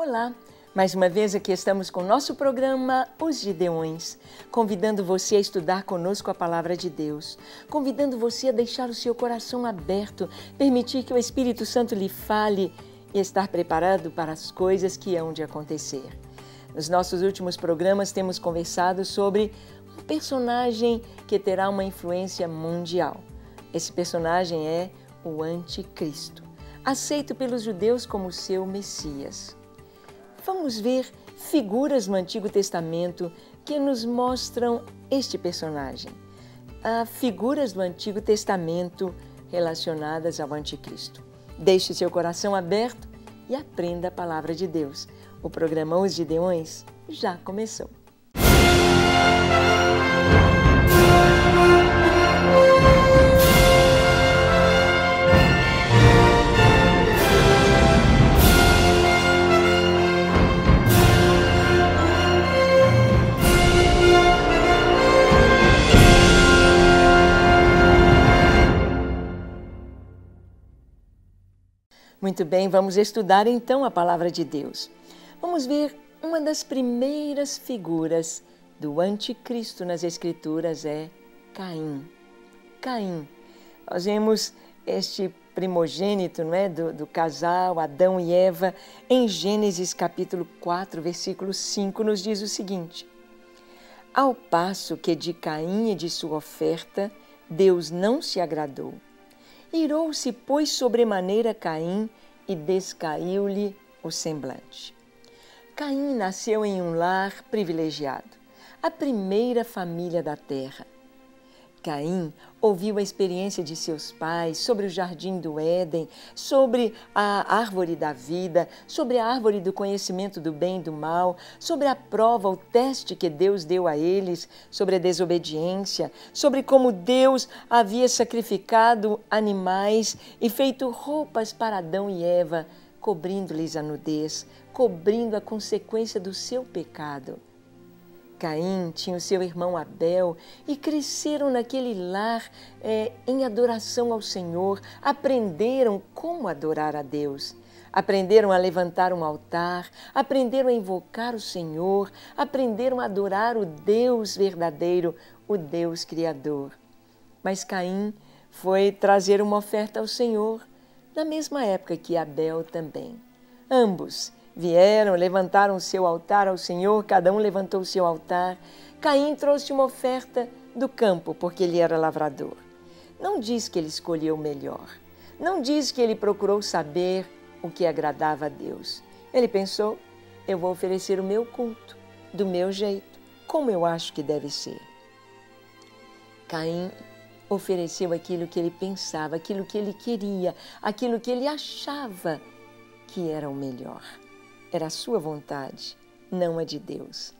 Olá, mais uma vez aqui estamos com o nosso programa Os Gideões, convidando você a estudar conosco a Palavra de Deus, convidando você a deixar o seu coração aberto, permitir que o Espírito Santo lhe fale e estar preparado para as coisas que hão de acontecer. Nos nossos últimos programas temos conversado sobre um personagem que terá uma influência mundial. Esse personagem é o Anticristo, aceito pelos judeus como seu Messias. Vamos ver figuras no Antigo Testamento que nos mostram este personagem. Figuras do Antigo Testamento relacionadas ao Anticristo. Deixe seu coração aberto e aprenda a Palavra de Deus. O programa Os Gideões já começou. Muito bem, vamos estudar então a Palavra de Deus. Vamos ver uma das primeiras figuras do Anticristo nas Escrituras é Caim. Caim. Nós vemos este primogênito, não é, do casal Adão e Eva, em Gênesis capítulo 4, versículo 5, nos diz o seguinte: Ao passo que de Caim e de sua oferta, Deus não se agradou. Irou-se, pois, sobremaneira Caim e descaiu-lhe o semblante. Caim nasceu em um lar privilegiado, a primeira família da terra. Caim ouviu a experiência de seus pais sobre o jardim do Éden, sobre a árvore da vida, sobre a árvore do conhecimento do bem e do mal, sobre a prova, o teste que Deus deu a eles, sobre a desobediência, sobre como Deus havia sacrificado animais e feito roupas para Adão e Eva, cobrindo-lhes a nudez, cobrindo a consequência do seu pecado. Caim tinha o seu irmão Abel e cresceram naquele lar em adoração ao Senhor, aprenderam como adorar a Deus, aprenderam a levantar um altar, aprenderam a invocar o Senhor, aprenderam a adorar o Deus verdadeiro, o Deus Criador. Mas Caim foi trazer uma oferta ao Senhor, na mesma época que Abel também. Ambos vieram, levantaram o seu altar ao Senhor, cada um levantou o seu altar. Caim trouxe uma oferta do campo, porque ele era lavrador. Não diz que ele escolheu o melhor. Não diz que ele procurou saber o que agradava a Deus. Ele pensou, eu vou oferecer o meu culto, do meu jeito, como eu acho que deve ser. Caim ofereceu aquilo que ele pensava, aquilo que ele queria, aquilo que ele achava que era o melhor. Era a sua vontade, não a de Deus.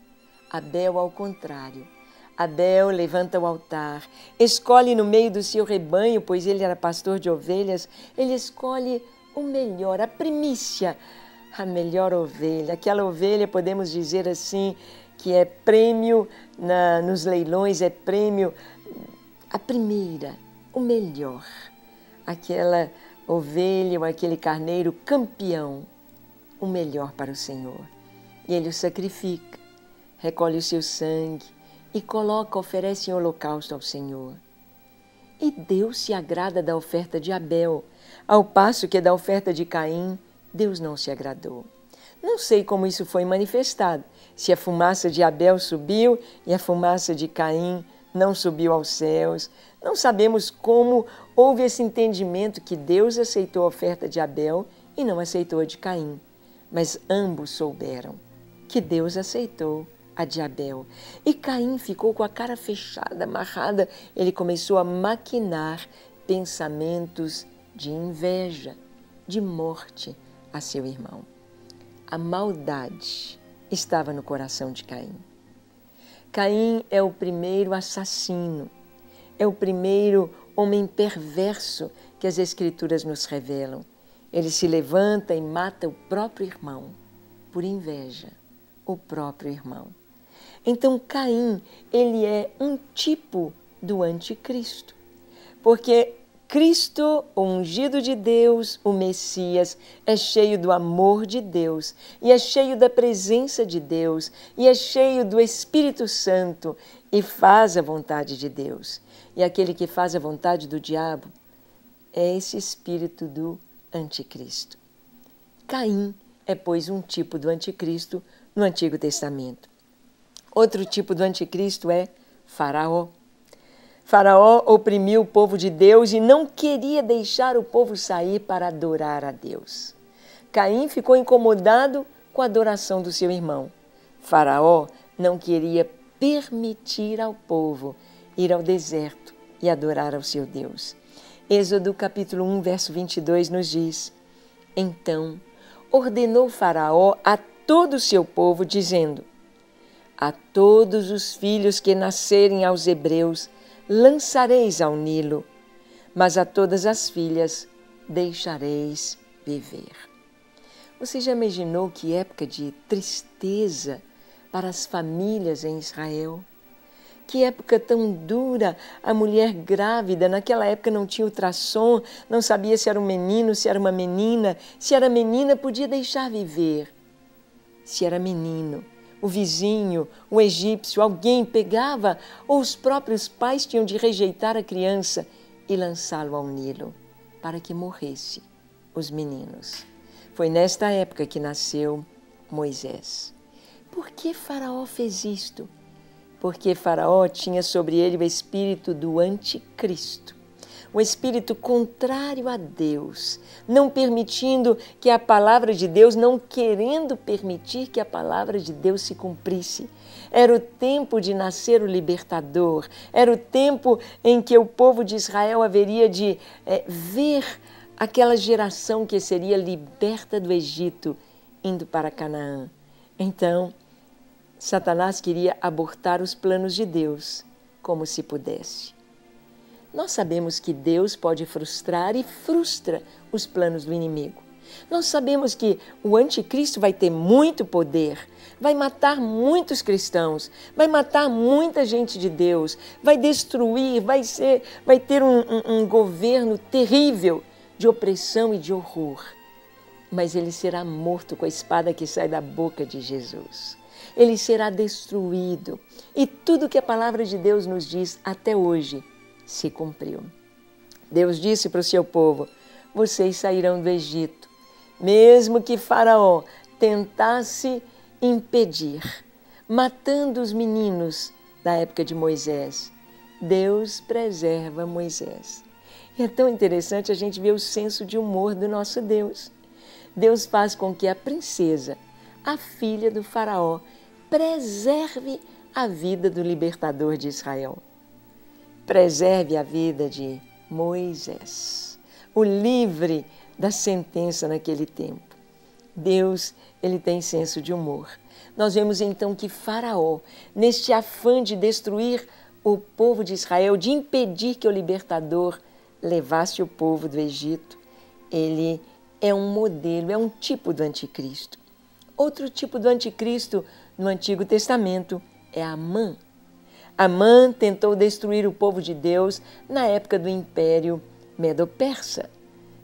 Abel, ao contrário. Abel levanta o altar, escolhe no meio do seu rebanho, pois ele era pastor de ovelhas, ele escolhe o melhor, a primícia, a melhor ovelha. Aquela ovelha, podemos dizer assim, que é prêmio nos leilões, é prêmio, a primeira, o melhor. Aquela ovelha ou aquele carneiro campeão, o melhor para o Senhor. E ele o sacrifica, recolhe o seu sangue e oferece em holocausto ao Senhor. E Deus se agrada da oferta de Abel, ao passo que da oferta de Caim, Deus não se agradou. Não sei como isso foi manifestado, se a fumaça de Abel subiu e a fumaça de Caim não subiu aos céus. Não sabemos como houve esse entendimento que Deus aceitou a oferta de Abel e não aceitou a de Caim. Mas ambos souberam que Deus aceitou a de Abel. E Caim ficou com a cara fechada, amarrada. Ele começou a maquinar pensamentos de inveja, de morte a seu irmão. A maldade estava no coração de Caim. Caim é o primeiro assassino, é o primeiro homem perverso que as Escrituras nos revelam. Ele se levanta e mata o próprio irmão, por inveja, o próprio irmão. Então Caim, ele é um tipo do Anticristo, porque Cristo, o ungido de Deus, o Messias, é cheio do amor de Deus, e é cheio da presença de Deus, e é cheio do Espírito Santo, e faz a vontade de Deus. E aquele que faz a vontade do diabo é esse espírito do anticristo. Caim é, pois, um tipo do anticristo no Antigo Testamento. Outro tipo do anticristo é Faraó. Faraó oprimiu o povo de Deus e não queria deixar o povo sair para adorar a Deus. Caim ficou incomodado com a adoração do seu irmão. Faraó não queria permitir ao povo ir ao deserto e adorar ao seu Deus. Êxodo capítulo 1, verso 22 nos diz: Então ordenou Faraó a todo o seu povo, dizendo: A todos os filhos que nascerem aos hebreus lançareis ao Nilo, mas a todas as filhas deixareis viver. Você já imaginou que época de tristeza para as famílias em Israel? Que época tão dura! A mulher grávida, naquela época não tinha ultrassom, não sabia se era um menino, se era uma menina. Se era menina, podia deixar viver. Se era menino, o vizinho, o egípcio, alguém pegava, ou os próprios pais tinham de rejeitar a criança e lançá-lo ao Nilo, para que morresse os meninos. Foi nesta época que nasceu Moisés. Por que Faraó fez isto? Porque Faraó tinha sobre ele o espírito do anticristo, o espírito contrário a Deus, não permitindo que a palavra de Deus, não querendo permitir que a palavra de Deus se cumprisse. Era o tempo de nascer o libertador, era o tempo em que o povo de Israel haveria de ver aquela geração que seria liberta do Egito, indo para Canaã. Então, Satanás queria abortar os planos de Deus, como se pudesse. Nós sabemos que Deus pode frustrar e frustra os planos do inimigo. Nós sabemos que o anticristo vai ter muito poder, vai matar muitos cristãos, vai matar muita gente de Deus, vai destruir, vai ter um governo terrível de opressão e de horror. Mas ele será morto com a espada que sai da boca de Jesus. Ele será destruído. E tudo que a palavra de Deus nos diz até hoje se cumpriu. Deus disse para o seu povo: vocês sairão do Egito. Mesmo que Faraó tentasse impedir, matando os meninos da época de Moisés, Deus preserva Moisés. E é tão interessante a gente ver o senso de humor do nosso Deus. Deus faz com que a princesa, a filha do Faraó, preserve a vida do libertador de Israel. Preserve a vida de Moisés, o livre da sentença naquele tempo. Deus, ele tem senso de humor. Nós vemos então que Faraó, neste afã de destruir o povo de Israel, de impedir que o libertador levasse o povo do Egito, ele é um modelo, é um tipo do anticristo. Outro tipo do anticristo no Antigo Testamento é Amã. Amã tentou destruir o povo de Deus na época do Império Medo-Persa.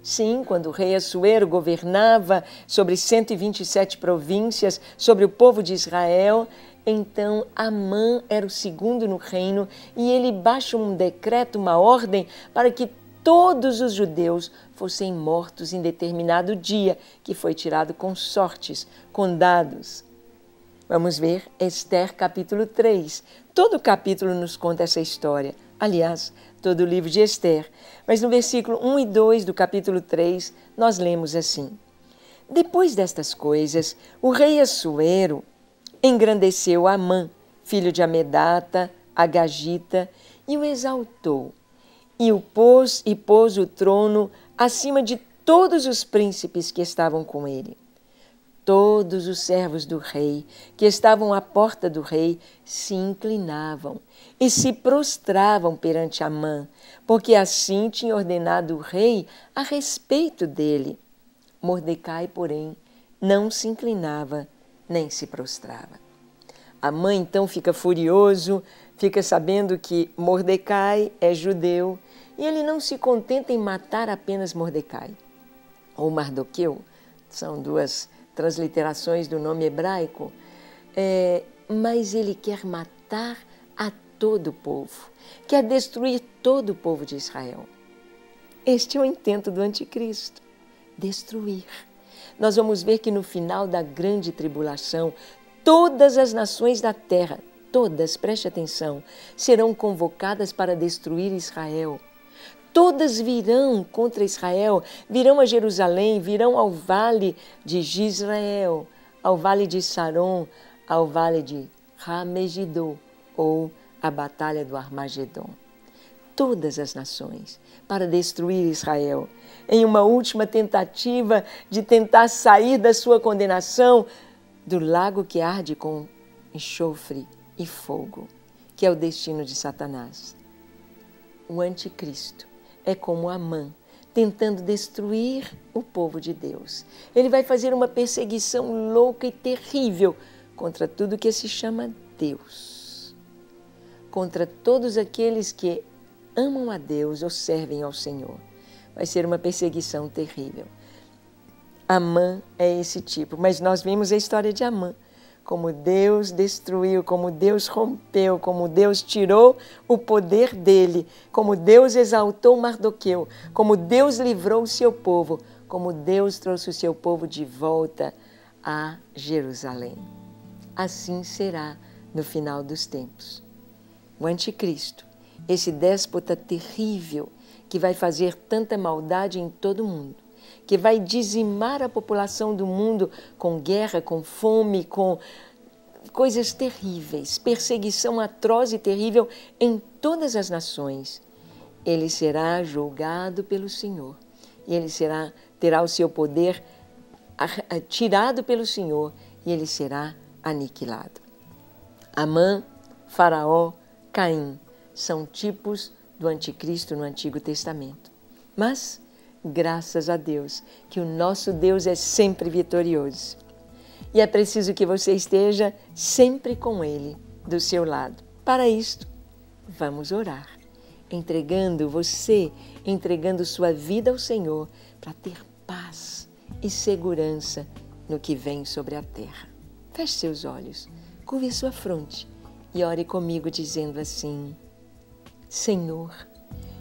Sim, quando o rei Assuero governava sobre 127 províncias, sobre o povo de Israel, então Amã era o segundo no reino e ele baixa um decreto, uma ordem, para que todos os judeus fossem mortos em determinado dia, que foi tirado com sortes, com dados. Vamos ver Esther capítulo 3. Todo o capítulo nos conta essa história. Aliás, todo o livro de Esther. Mas no versículo 1 e 2 do capítulo 3, nós lemos assim: Depois destas coisas, o rei Assuero engrandeceu Amã, filho de Amedata, Agagita, e o exaltou, e pôs o trono acima de todos os príncipes que estavam com ele. Todos os servos do rei, que estavam à porta do rei, se inclinavam e se prostravam perante Amã, porque assim tinha ordenado o rei a respeito dele. Mordecai, porém, não se inclinava nem se prostrava. Amã então fica furioso, fica sabendo que Mordecai é judeu E ele não se contenta em matar apenas Mordecai ou Mardoqueu, são duas transliterações do nome hebraico, mas ele quer matar a todo o povo, quer destruir todo o povo de Israel. Este é o intento do anticristo, destruir. Nós vamos ver que no final da grande tribulação, todas as nações da terra, todas, preste atenção, serão convocadas para destruir Israel. Todas virão contra Israel, virão a Jerusalém, virão ao vale de Jezreel, ao vale de Saron, ao vale de Ramegiddo, ou a batalha do Armagedon. Todas as nações para destruir Israel, em uma última tentativa de tentar sair da sua condenação do lago que arde com enxofre e fogo, que é o destino de Satanás. O anticristo é como Amã, tentando destruir o povo de Deus. Ele vai fazer uma perseguição louca e terrível contra tudo que se chama Deus, contra todos aqueles que amam a Deus ou servem ao Senhor. Vai ser uma perseguição terrível. Amã é esse tipo, mas nós vimos a história de Amã, como Deus destruiu, como Deus rompeu, como Deus tirou o poder dele, como Deus exaltou Mardoqueu, como Deus livrou o seu povo, como Deus trouxe o seu povo de volta a Jerusalém. Assim será no final dos tempos. O anticristo, esse déspota terrível que vai fazer tanta maldade em todo o mundo, que vai dizimar a população do mundo com guerra, com fome, com coisas terríveis, perseguição atroz e terrível em todas as nações. Ele será julgado pelo Senhor e ele terá o seu poder tirado pelo Senhor e ele será aniquilado. Amã, Faraó, Caim são tipos do anticristo no Antigo Testamento. Mas graças a Deus, que o nosso Deus é sempre vitorioso. E é preciso que você esteja sempre com Ele, do seu lado. Para isto, vamos orar, entregando sua vida ao Senhor, para ter paz e segurança no que vem sobre a terra. Feche seus olhos, curve sua fronte e ore comigo dizendo assim: Senhor,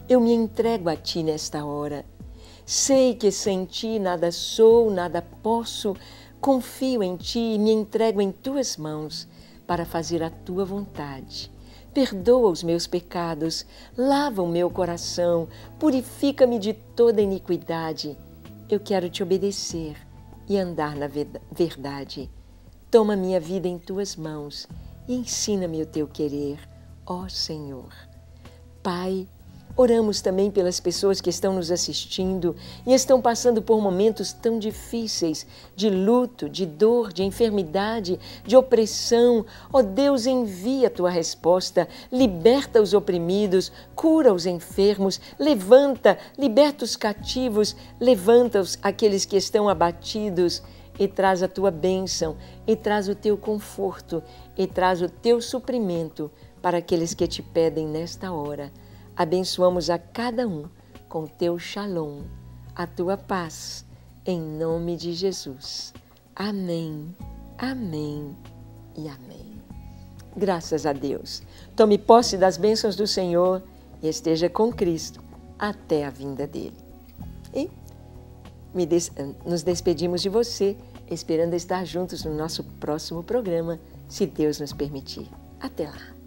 eu me entrego a Ti nesta hora. Sei que sem Ti nada sou, nada posso. Confio em Ti e me entrego em Tuas mãos para fazer a Tua vontade. Perdoa os meus pecados, lava o meu coração, purifica-me de toda iniquidade. Eu quero Te obedecer e andar na verdade. Toma minha vida em Tuas mãos e ensina-me o Teu querer, ó Senhor. Pai, oramos também pelas pessoas que estão nos assistindo e estão passando por momentos tão difíceis, de luto, de dor, de enfermidade, de opressão. Ó Deus, envia a Tua resposta, liberta os oprimidos, cura os enfermos, liberta os cativos, levanta aqueles que estão abatidos e traz a Tua bênção, e traz o Teu conforto, e traz o Teu suprimento para aqueles que Te pedem nesta hora. Abençoamos a cada um com Teu shalom, a Tua paz, em nome de Jesus. Amém, amém e amém. Graças a Deus. Tome posse das bênçãos do Senhor e esteja com Cristo até a vinda dEle. E nos despedimos de você, esperando estar juntos no nosso próximo programa, se Deus nos permitir. Até lá!